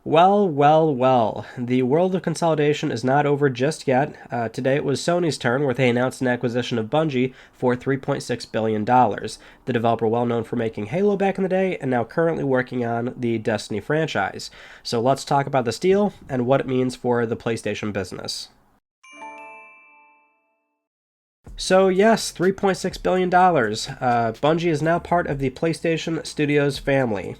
Well. The world of consolidation is not over just yet. Today it was Sony's turn, where they announced an acquisition of Bungie for $3.6 billion. The developer, well known for making Halo back in the day, and now currently working on the Destiny franchise. So let's talk about this deal and what it means for the PlayStation business. So yes, $3.6 billion. Bungie is now part of the PlayStation Studios family.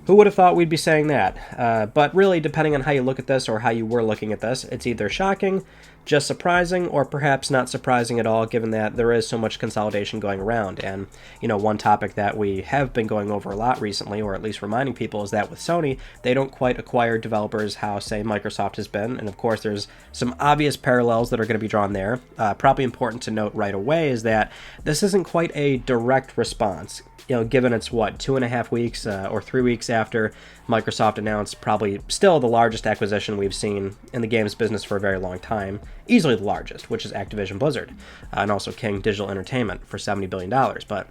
Who would have thought we'd be saying that? But really, depending on how you look at this or how you were looking at this, it's either shocking, just surprising, or perhaps not surprising at all, given that there is so much consolidation going around. And, one topic that we have been going over a lot recently, or at least reminding people, is that with Sony, they don't quite acquire developers how, say, Microsoft has been. And of course, there's some obvious parallels that are going to be drawn there. Probably important to note right away is that this isn't quite a direct response. Given it's 2.5 weeks or 3 weeks after Microsoft announced probably still the largest acquisition we've seen in the games business for a very long time, easily the largest, which is Activision Blizzard, and also King Digital Entertainment for $70 billion. But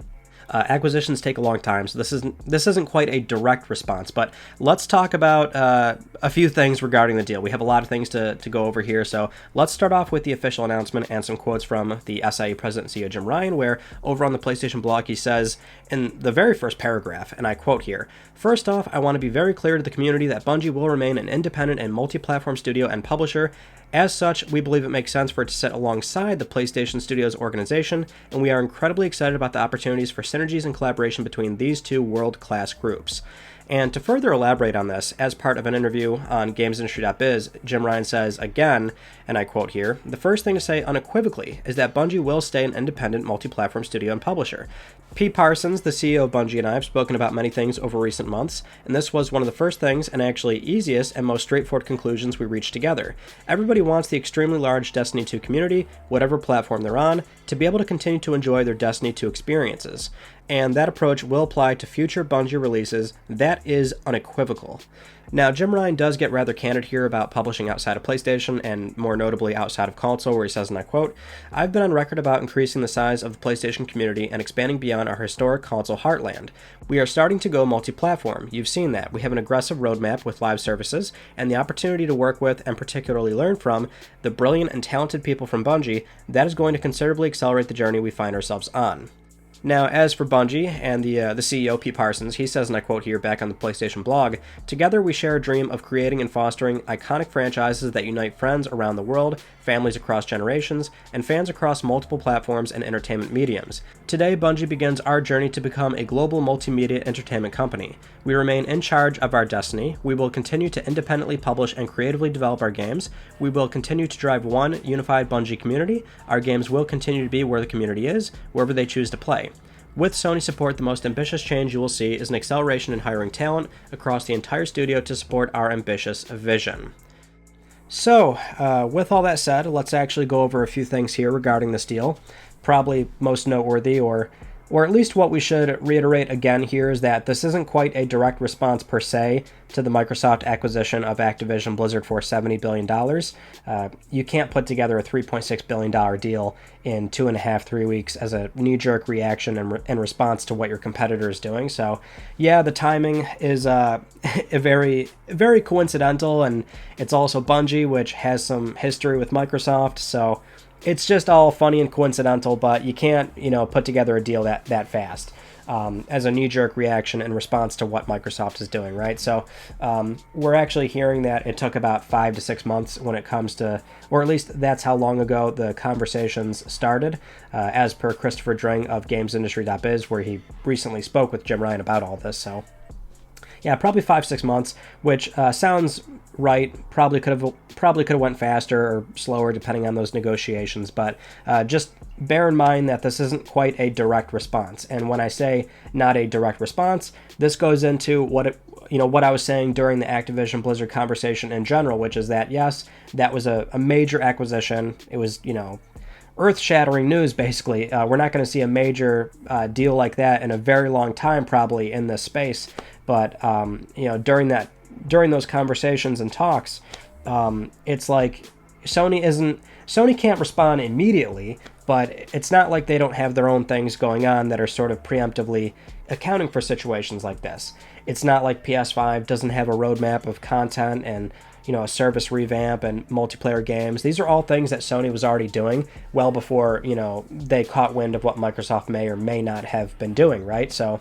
acquisitions take a long time, so this isn't quite a direct response. But let's talk about a few things regarding the deal. We have a lot of things to go over here, so let's start off with the official announcement and some quotes from the SIE president and CEO Jim Ryan, where over on the PlayStation blog he says in the very first paragraph, and I quote here, "First off, I want to be very clear to the community that Bungie will remain an independent and multi-platform studio and publisher. As such, we believe it makes sense for it to sit alongside the PlayStation Studios organization, and we are incredibly excited about the opportunities for synergies and collaboration between these two world-class groups." And to further elaborate on this, as part of an interview on GamesIndustry.biz, Jim Ryan says again, and I quote here, "The first thing to say unequivocally is that Bungie will stay an independent multi-platform studio and publisher. P. Parsons, the CEO of Bungie, and I have spoken about many things over recent months, and this was one of the first things, and actually easiest and most straightforward conclusions we reached together. Everybody wants the extremely large Destiny 2 community, whatever platform they're on, to be able to continue to enjoy their Destiny 2 experiences. And that approach will apply to future Bungie releases. That is unequivocal." Now, Jim Ryan does get rather candid here about publishing outside of PlayStation, and more notably outside of console, where he says, and I quote, "I've been on record about increasing the size of the PlayStation community and expanding beyond our historic console heartland. We are starting to go multi-platform. You've seen that. We have an aggressive roadmap with live services, and the opportunity to work with, and particularly learn from, the brilliant and talented people from Bungie, that is going to considerably accelerate the journey we find ourselves on." Now, as for Bungie and the CEO, Pete Parsons, he says, and I quote here back on the PlayStation blog, "Together we share a dream of creating and fostering iconic franchises that unite friends around the world, families across generations, and fans across multiple platforms and entertainment mediums. Today, Bungie begins our journey to become a global multimedia entertainment company. We remain in charge of our destiny. We will continue to independently publish and creatively develop our games. We will continue to drive one unified Bungie community. Our games will continue to be where the community is, wherever they choose to play. With Sony support, the most ambitious change you will see is an acceleration in hiring talent across the entire studio to support our ambitious vision." So, with all that said, let's actually go over a few things here regarding this deal. Probably most noteworthy, or at least what we should reiterate again here, is that this isn't quite a direct response per se to the Microsoft acquisition of Activision Blizzard for $70 billion. You can't put together a $3.6 billion deal in 2.5, 3 weeks as a knee-jerk reaction in response to what your competitor is doing. So, yeah, the timing is very, very coincidental, and it's also Bungie, which has some history with Microsoft, so it's just all funny and coincidental, but you can't, put together a deal that fast as a knee-jerk reaction in response to what Microsoft is doing, right? So we're actually hearing that it took about 5 to 6 months when it comes to, or at least that's how long ago the conversations started, as per Christopher Dring of GamesIndustry.biz, where he recently spoke with Jim Ryan about all this. So yeah, probably 5-6 months, which sounds right. Probably could have went faster or slower depending on those negotiations, but just bear in mind that this isn't quite a direct response. And when I say not a direct response, this goes into what I was saying during the Activision Blizzard conversation in general, which is that yes, that was a major acquisition. It was earth-shattering news, basically. We're not going to see a major deal like that in a very long time, probably, in this space. But during those conversations and talks, it's like Sony can't respond immediately, but it's not like they don't have their own things going on that are sort of preemptively accounting for situations like this. It's not like PS5 doesn't have a roadmap of content and a service revamp and multiplayer games. These are all things that Sony was already doing well before they caught wind of what Microsoft may or may not have been doing, right? So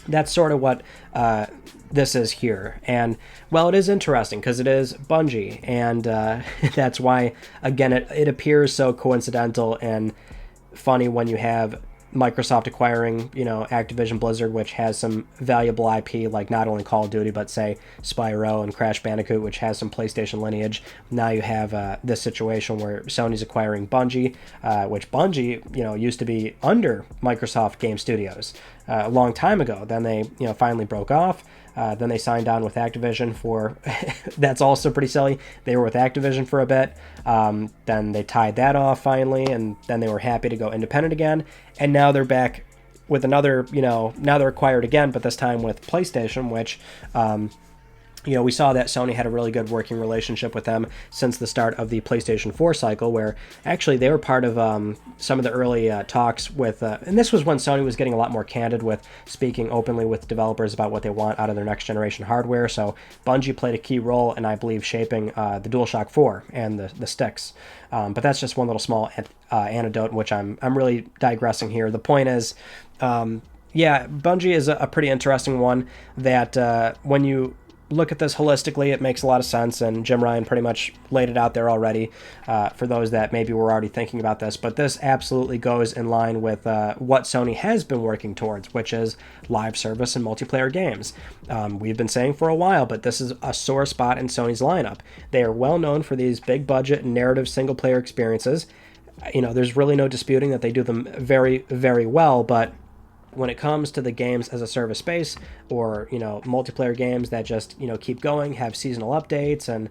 that's sort of what this is here. And, well, it is interesting because it is Bungie, and that's why, again, it appears so coincidental and funny when you have Microsoft acquiring, Activision Blizzard, which has some valuable IP, like not only Call of Duty, but say Spyro and Crash Bandicoot, which has some PlayStation lineage. Now you have this situation where Sony's acquiring Bungie, which Bungie, used to be under Microsoft Game Studios a long time ago. Then they, finally broke off. Then they signed on with Activision for, that's also pretty silly. They were with Activision for a bit. Then they tied that off finally, and then they were happy to go independent again. And now they're back with another, now they're acquired again, but this time with PlayStation, which, we saw that Sony had a really good working relationship with them since the start of the PlayStation 4 cycle, where actually they were part of some of the early talks with, and this was when Sony was getting a lot more candid with speaking openly with developers about what they want out of their next generation hardware. So Bungie played a key role in, I believe, shaping the DualShock 4 and the sticks. But that's just one little small anecdote, which I'm really digressing here. The point is, Bungie is a pretty interesting one that when you look at this holistically, it makes a lot of sense, and Jim Ryan pretty much laid it out there already for those that maybe were already thinking about this. But this absolutely goes in line with what Sony has been working towards, which is live service and multiplayer games. We've been saying for a while, but this is a sore spot in Sony's lineup. They are well known for these big budget narrative single-player experiences. There's really no disputing that they do them very, very well, but when it comes to the games as a service space, or multiplayer games that just keep going, have seasonal updates and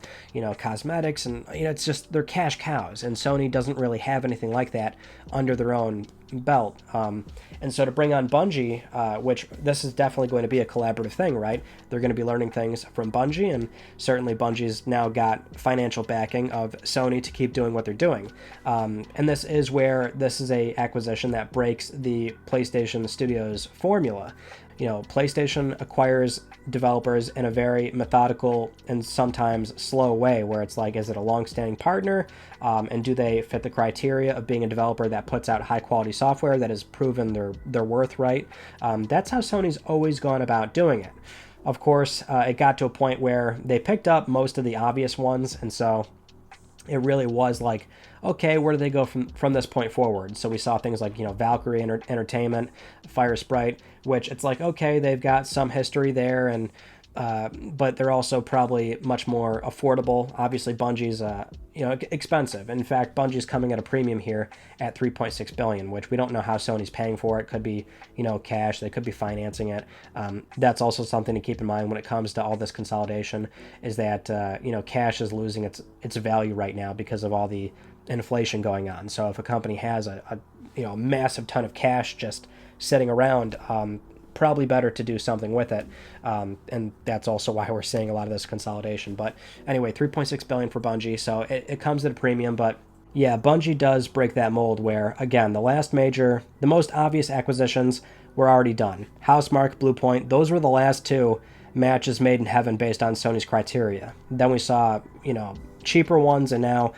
cosmetics, and it's just, they're cash cows, and Sony doesn't really have anything like that under their own belt. And so to bring on Bungie, which this is definitely going to be a collaborative thing, right? They're going to be learning things from Bungie, and certainly Bungie's now got financial backing of Sony to keep doing what they're doing. And this is where this is a acquisition that breaks the PlayStation Studios formula. PlayStation acquires developers in a very methodical and sometimes slow way, where it's like, is it a long-standing partner? And do they fit the criteria of being a developer that puts out high-quality software that has proven their worth right? That's how Sony's always gone about doing it. Of course, it got to a point where they picked up most of the obvious ones, and so it really was like, okay, where do they go from this point forward? So we saw things like, Valkyrie Entertainment, Fire Sprite, which it's like, okay, they've got some history there, and but they're also probably much more affordable. Obviously, Bungie's expensive. In fact, Bungie's coming at a premium here at $3.6 billion, which we don't know how Sony's paying for. It could be cash. They could be financing it. That's also something to keep in mind when it comes to all this consolidation, is that cash is losing its value right now because of all the inflation going on. So if a company has a massive ton of cash just sitting around, probably better to do something with it, and that's also why we're seeing a lot of this consolidation. But anyway, $3.6 billion for Bungie, so it comes at a premium. But yeah, Bungie does break that mold where, again, the most obvious acquisitions were already done. Housemarque, Bluepoint, those were the last two matches made in heaven based on Sony's criteria. Then we saw cheaper ones, and now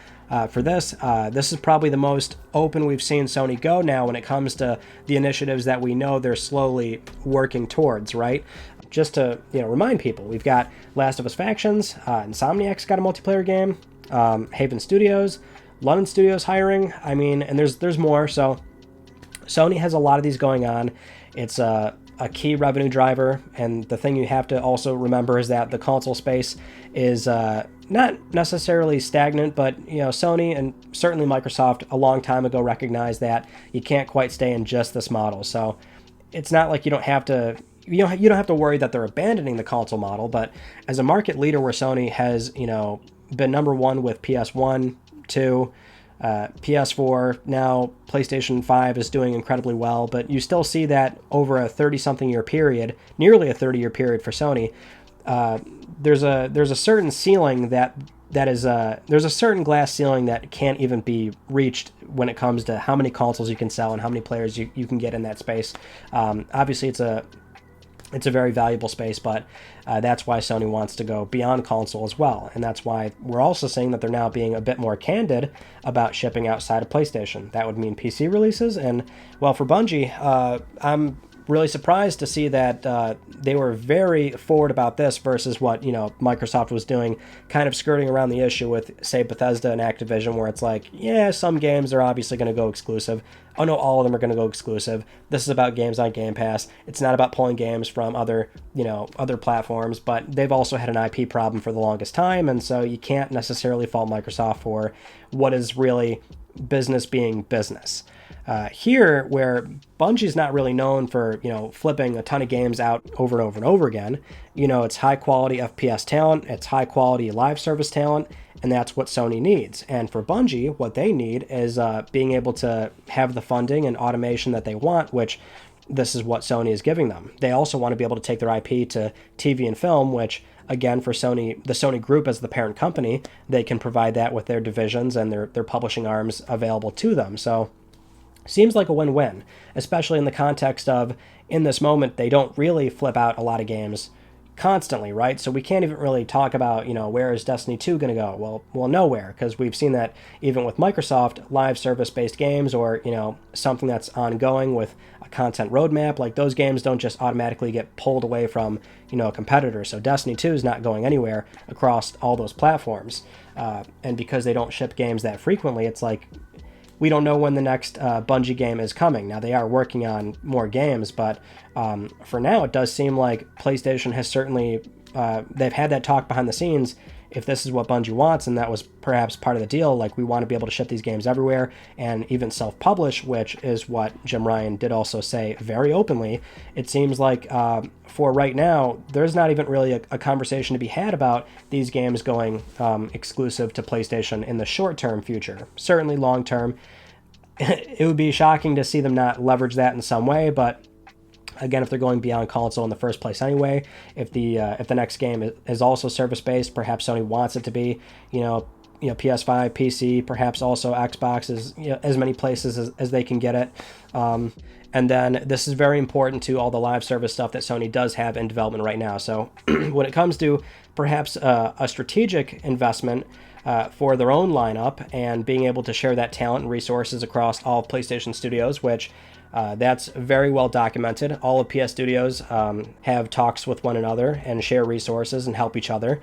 for this is probably the most open we've seen Sony go now when it comes to the initiatives that we know they're slowly working towards, right? Just to remind people, we've got Last of Us Factions, Insomniac's got a multiplayer game, Haven Studios, London Studios hiring, and there's more. So Sony has a lot of these going on. It's a key revenue driver, and the thing you have to also remember is that the console space is not necessarily stagnant, but Sony and certainly Microsoft a long time ago recognized that you can't quite stay in just this model. So it's not like you don't have to worry that they're abandoning the console model, but as a market leader where Sony has been number one with PS1, 2, PS4, now PlayStation 5 is doing incredibly well, but you still see that over a 30-something year period, nearly a 30-year period for Sony, there's a certain ceiling that that is there's a certain glass ceiling that can't even be reached when it comes to how many consoles you can sell and how many players you can get in that space. Obviously, it's a very valuable space, but that's why Sony wants to go beyond console as well. And that's why we're also seeing that they're now being a bit more candid about shipping outside of PlayStation. That would mean PC releases. And, well, for Bungie, I'm really surprised to see that they were very forward about this versus what, Microsoft was doing, kind of skirting around the issue with, say, Bethesda and Activision, where it's like, yeah, some games are obviously going to go exclusive. Oh no, all of them are going to go exclusive. This is about games on Game Pass. It's not about pulling games from other platforms, but they've also had an IP problem for the longest time, and so you can't necessarily fault Microsoft for what is really business being business. Here, where Bungie's not really known for, flipping a ton of games out over and over and over again, it's high quality FPS talent, it's high quality live service talent, and that's what Sony needs. And for Bungie, what they need is being able to have the funding and automation that they want, which this is what Sony is giving them. They also want to be able to take their IP to TV and film, which, again, for Sony, the Sony Group as the parent company, they can provide that with their divisions and their publishing arms available to them. So seems like a win-win, especially in the context of, in this moment, they don't really flip out a lot of games constantly, right? So we can't even really talk about, where is Destiny 2 going to go? Well, nowhere, because we've seen that even with Microsoft, live service-based games or, something that's ongoing with a content roadmap, like those games don't just automatically get pulled away from, a competitor. So Destiny 2 is not going anywhere across all those platforms. And because they don't ship games that frequently, it's like, we don't know when the next Bungie game is coming. Now, they are working on more games, but for now, it does seem like PlayStation has certainly, they've had that talk behind the scenes. If this is what Bungie wants, and that was perhaps part of the deal, like we want to be able to ship these games everywhere and even self-publish, which is what Jim Ryan did also say very openly. It seems like for right now, there's not even really a conversation to be had about these games going exclusive to PlayStation in the short-term future. Certainly long-term, it would be shocking to see them not leverage that in some way, but again, if they're going beyond console in the first place anyway, if the next game is also service-based, perhaps Sony wants it to be, PS5, PC, perhaps also Xbox, as many places as they can get it. And then this is very important to all the live service stuff that Sony does have in development right now. So when it comes to perhaps a strategic investment for their own lineup and being able to share that talent and resources across all of PlayStation Studios, which that's very well documented. All of PS Studios have talks with one another and share resources and help each other.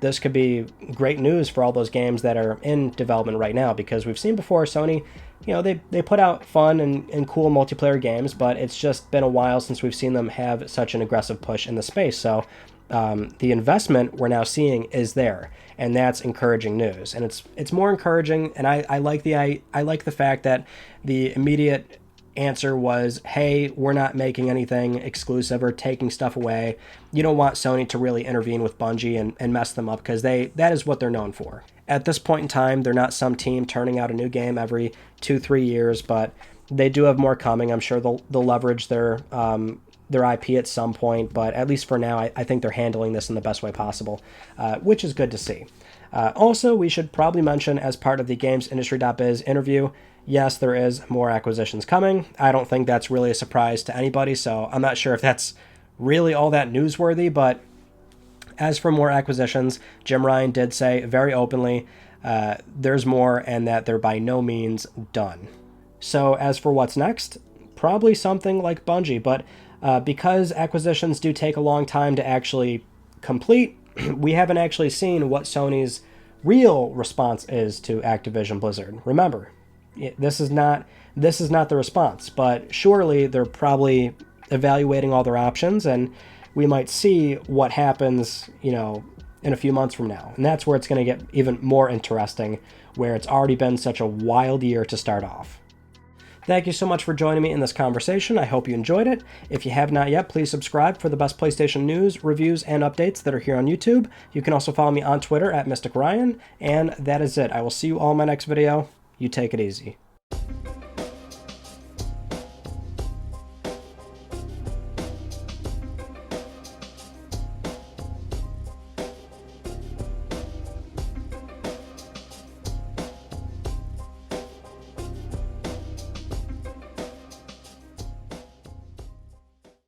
This could be great news for all those games that are in development right now, because we've seen before Sony, they put out fun and cool multiplayer games, but it's just been a while since we've seen them have such an aggressive push in the space. So the investment we're now seeing is there, and that's encouraging news. And it's more encouraging, and I like the fact that the immediate answer was, hey, we're not making anything exclusive or taking stuff away. You don't want Sony to really intervene with Bungie and mess them up, because that is what they're known for. At this point in time, they're not some team turning out a new game every 2-3 years, but they do have more coming. I'm sure they'll leverage their IP at some point, but at least for now, I think they're handling this in the best way possible, which is good to see. Also, we should probably mention, as part of the GamesIndustry.biz interview, yes, there is more acquisitions coming. I don't think that's really a surprise to anybody, so I'm not sure if that's really all that newsworthy, but as for more acquisitions, Jim Ryan did say very openly there's more, and that they're by no means done. So as for what's next, probably something like Bungie, but because acquisitions do take a long time to actually complete, we haven't actually seen what Sony's real response is to Activision Blizzard. Remember, this is not the response, but surely they're probably evaluating all their options, and we might see what happens, in a few months from now. And that's where it's going to get even more interesting, where it's already been such a wild year to start off. Thank you so much for joining me in this conversation. I hope you enjoyed it. If you have not yet, please subscribe for the best PlayStation news, reviews, and updates that are here on YouTube. You can also follow me on Twitter at Mystic Ryan, and that is it. I will see you all in my next video. You take it easy.